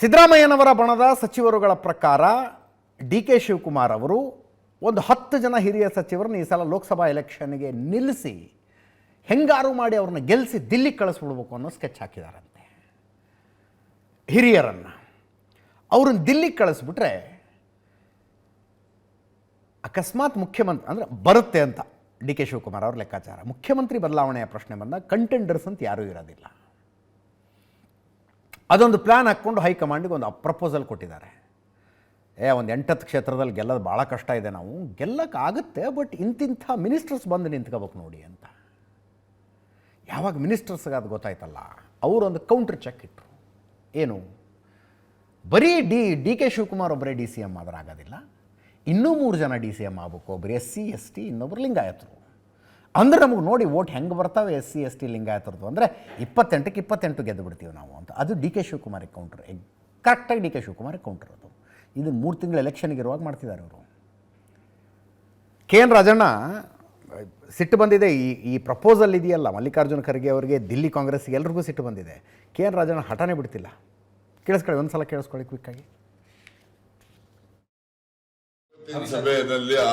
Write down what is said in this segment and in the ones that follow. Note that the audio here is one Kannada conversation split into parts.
ಸಿದ್ದರಾಮಯ್ಯನವರ ಬಣದ ಸಚಿವರುಗಳ ಪ್ರಕಾರ ಡಿ ಕೆ ಶಿವಕುಮಾರ್ ಅವರು ಒಂದು 10 ಜನ ಹಿರಿಯ ಸಚಿವರನ್ನು ಈ ಸಲ ಲೋಕಸಭಾ ಎಲೆಕ್ಷನ್ಗೆ ನಿಲ್ಲಿಸಿ ಹೆಂಗಾರು ಮಾಡಿ ಅವ್ರನ್ನ ಗೆಲ್ಲಿಸಿ ದಿಲ್ಲಿಗೆ ಕಳಿಸ್ಬಿಡ್ಬೇಕು ಅನ್ನೋ ಸ್ಕೆಚ್ ಹಾಕಿದಾರಂತೆ. ಹಿರಿಯರನ್ನು ಅವ್ರನ್ನ ದಿಲ್ಲಿಗೆ ಕಳಿಸ್ಬಿಟ್ರೆ ಅಕಸ್ಮಾತ್ ಮುಖ್ಯಮಂತ್ರಿ ಅಂದರೆ ಬರುತ್ತೆ ಅಂತ ಡಿ ಕೆ ಶಿವಕುಮಾರ್ ಅವ್ರ ಲೆಕ್ಕಾಚಾರ. ಮುಖ್ಯಮಂತ್ರಿ ಬದಲಾವಣೆಯ ಪ್ರಶ್ನೆ ಬಂದಾಗ ಕಂಟೆಂಡರ್ಸ್ ಅಂತ ಯಾರೂ ಇರೋದಿಲ್ಲ. ಅದೊಂದು ಪ್ಲ್ಯಾನ್ ಹಾಕ್ಕೊಂಡು ಹೈಕಮಾಂಡಿಗೆ ಒಂದು ಪ್ರಪೋಸಲ್ ಕೊಟ್ಟಿದ್ದಾರೆ. ಒಂದು 8 ಕ್ಷೇತ್ರದಲ್ಲಿ ಗೆಲ್ಲೋದು ಭಾಳ ಕಷ್ಟ ಇದೆ, ನಾವು ಗೆಲ್ಲಕ್ಕಾಗುತ್ತೆ, ಬಟ್ ಇಂತಿಂಥ ಮಿನಿಸ್ಟರ್ಸ್ ಬಂದು ನಿಂತ್ಕೋಬೇಕು ನೋಡಿ ಅಂತ. ಯಾವಾಗ ಮಿನಿಸ್ಟರ್ಸ್ಗೆ ಅದು ಗೊತ್ತಾಯ್ತಲ್ಲ, ಅವರೊಂದು ಕೌಂಟ್ರ್ ಚೆಕ್ ಇಟ್ಟರು. ಏನು, ಬರೀ ಡಿ ಕೆ ಶಿವಕುಮಾರ್ ಒಬ್ಬರೇ ಡಿ ಸಿ ಎಮ್ ಆದ್ರೆ ಆಗೋದಿಲ್ಲ, ಇನ್ನೂ 3 ಜನ ಡಿ ಸಿ ಎಮ್ ಆಗಬೇಕು. ಒಬ್ಬರು SC ST, ಇನ್ನೊಬ್ಬರು ಲಿಂಗಾಯತರು. ಅಂದರೆ ನಮಗೆ ನೋಡಿ ಓಟ್ ಹೆಂಗೆ ಬರ್ತಾವೆ SC ST ಲಿಂಗಾಯತರದು ಅಂದರೆ 28ಕ್ಕೆ 28 ಗೆದ್ದು ಬಿಡ್ತೀವಿ ನಾವು ಅಂತ. ಅದು ಡಿ ಕೆ ಶಿವಕುಮಾರಿಗೆ ಕೌಂಟ್ರ್, ಕರೆಕ್ಟಾಗಿ ಡಿ ಕೆ ಶಿವಕುಮಾರಿಗೆ ಕೌಂಟ್ರ್ ಅದು. ಇದು 3 ತಿಂಗಳು ಎಲೆಕ್ಷನ್ಗೆ ಇರುವಾಗ ಮಾಡ್ತಿದ್ದಾರೆ ಅವರು. KN ರಾಜಣ್ಣ ಸಿಟ್ಟು ಬಂದಿದೆ, ಈ ಪ್ರಪೋಸಲ್ ಇದೆಯಲ್ಲ ಮಲ್ಲಿಕಾರ್ಜುನ ಖರ್ಗೆ ಅವರಿಗೆ, ದಿಲ್ಲಿ ಕಾಂಗ್ರೆಸ್ಗೆ ಎಲ್ರಿಗೂ ಸಿಟ್ಟು ಬಂದಿದೆ. KN ರಾಜಣ್ಣ ಹಠನೇ ಬಿಡ್ತಿಲ್ಲ. ಕೇಳಿಸ್ಕೊಳ್ಳಿ, ಒಂದು ಸಲ ಕೇಳಿಸ್ಕೊಳ್ಳಿ ಕ್ವಿಕ್ಕಾಗಿ. ಸಭೆಯಲ್ಲಿ ಆ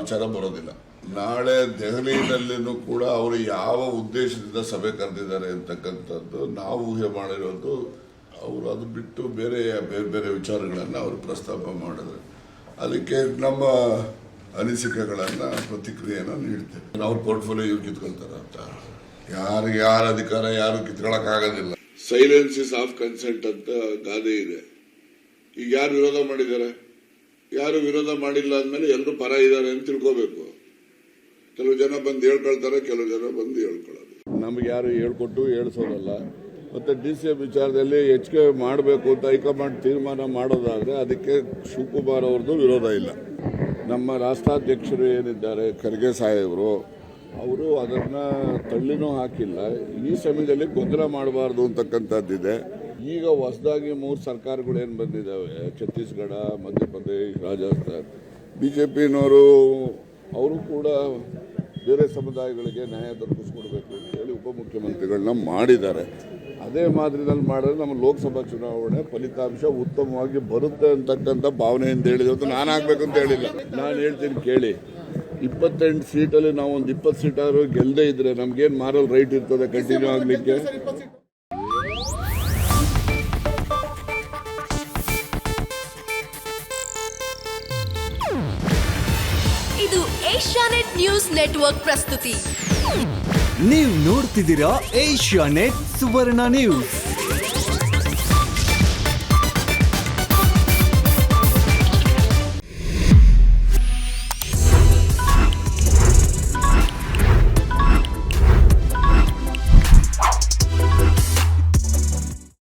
ವಿಚಾರ ಬರೋದಿಲ್ಲ. ನಾಳೆ ದೆಹಲಿಯಲ್ಲೂ ಕೂಡ ಅವರು ಯಾವ ಉದ್ದೇಶದಿಂದ ಸಭೆ ಕರೆದಿದ್ದಾರೆ ಅಂತಕ್ಕಂಥದ್ದು ನಾವು ಊಹೆ ಮಾಡಿರೋದು. ಅವರು ಅದು ಬಿಟ್ಟು ಬೇರೆ ಬೇರೆ ವಿಚಾರಗಳನ್ನು ಅವರು ಪ್ರಸ್ತಾಪ ಮಾಡಿದ್ರೆ ಅದಕ್ಕೆ ನಮ್ಮ ಅನಿಸಿಕೆಗಳನ್ನು ಪ್ರತಿಕ್ರಿಯೆಯನ್ನು ನೀಡ್ತೇವೆ. ಅವ್ರ ಪೋರ್ಟ್ಫೋಲಿಯೋ ಇವ್ರು ಕಿತ್ಕೊಳ್ತಾರ ಅಂತ ಯಾರ ಅಧಿಕಾರ ಯಾರು ಕಿತ್ಕೊಳ್ಳೋಕ್ಕಾಗೋದಿಲ್ಲ. ಸೈಲೆನ್ಸ್ ಇಸ್ ಆಫ್ ಕನ್ಸೆಂಟ್ ಅಂತ ಗಾದೆ ಇದೆ. ಈಗ ಯಾರು ವಿರೋಧ ಮಾಡಿದ್ದಾರೆ, ಯಾರು ವಿರೋಧ ಮಾಡಿಲ್ಲ ಅಂದಮೇಲೆ ಎಲ್ಲರೂ ಪರ ಇದ್ದಾರೆ ಅಂತ ತಿಳ್ಕೋಬೇಕು. ಕೆಲವು ಜನ ಬಂದು ಹೇಳ್ಕೊಳ್ತಾರೆ, ಕೆಲವು ಜನ ಬಂದು ಹೇಳ್ಕೊಳ್ಳೋದು. ನಮ್ಗೆ ಯಾರು ಹೇಳ್ಕೊಟ್ಟು ಹೇಳಿಸೋದಲ್ಲ. ಮತ್ತೆ DCM ವಿಚಾರದಲ್ಲಿ ಹೆಚ್ಚಿಗೆ ಮಾಡಬೇಕು ಅಂತ ಹೈಕಮಾಂಡ್ ತೀರ್ಮಾನ ಮಾಡೋದಾದ್ರೆ ಅದಕ್ಕೆ ಶಿವಕುಮಾರ್ ಅವ್ರದ್ದು ವಿರೋಧ ಇಲ್ಲ. ನಮ್ಮ ರಾಷ್ಟ್ರಾಧ್ಯಕ್ಷರು ಏನಿದ್ದಾರೆ ಖರ್ಗೆ ಸಾಹೇಬರು, ಅವರು ಅದನ್ನ ತಳ್ಳಿನೂ ಹಾಕಿಲ್ಲ. ಈ ಸಮಯದಲ್ಲಿ ಗೊಂದಲ ಮಾಡಬಾರ್ದು ಅಂತಕ್ಕಂಥದ್ದಿದೆ. ಈಗ ಹೊಸದಾಗಿ 3 ಸರ್ಕಾರಗಳು ಏನು ಬಂದಿದ್ದಾವೆ, ಛತ್ತೀಸ್ಗಢ, ಮಧ್ಯಪ್ರದೇಶ, ರಾಜಸ್ಥಾನ್, BJPನವರು ಅವರು ಕೂಡ ಬೇರೆ ಸಮುದಾಯಗಳಿಗೆ ನ್ಯಾಯ ದೊರಕಿಸ್ಕೊಡ್ಬೇಕು ಅಂತೇಳಿ ಉಪಮುಖ್ಯಮಂತ್ರಿಗಳನ್ನ ಮಾಡಿದ್ದಾರೆ. ಅದೇ ಮಾದರಿನಲ್ಲಿ ಮಾಡಿದ್ರೆ ನಮ್ಮ ಲೋಕಸಭಾ ಚುನಾವಣೆ ಫಲಿತಾಂಶ ಉತ್ತಮವಾಗಿ ಬರುತ್ತೆ ಅಂತಕ್ಕಂಥ ಭಾವನೆಯಿಂದ ಹೇಳಿದ್ರು. ನಾನು ಆಗ್ಬೇಕಂತ ಹೇಳಿಲ್ಲ. ನಾನು ಹೇಳ್ತೀನಿ ಕೇಳಿ, 28 ಸೀಟಲ್ಲಿ ನಾವು ಒಂದು 20 ಸೀಟಾದ್ರು ಗೆಲ್ಲದೇ ಇದ್ರೆ ನಮ್ಗೇನು ಮಾರಲ್ ರೈಟ್ ಇರ್ತದೆ ಕಂಟಿನ್ಯೂ ಆಗ್ಲಿಕ್ಕೆ? ಇದು ಏಷ್ಯಾನೆಟ್ ನ್ಯೂಸ್ ನೆಟ್ವರ್ಕ್ ಪ್ರಸ್ತುತಿ. ನೀವು ನೋಡ್ತಿದ್ದೀರಾ ಏಷ್ಯಾನೆಟ್ ಸುವರ್ಣ ನ್ಯೂಸ್.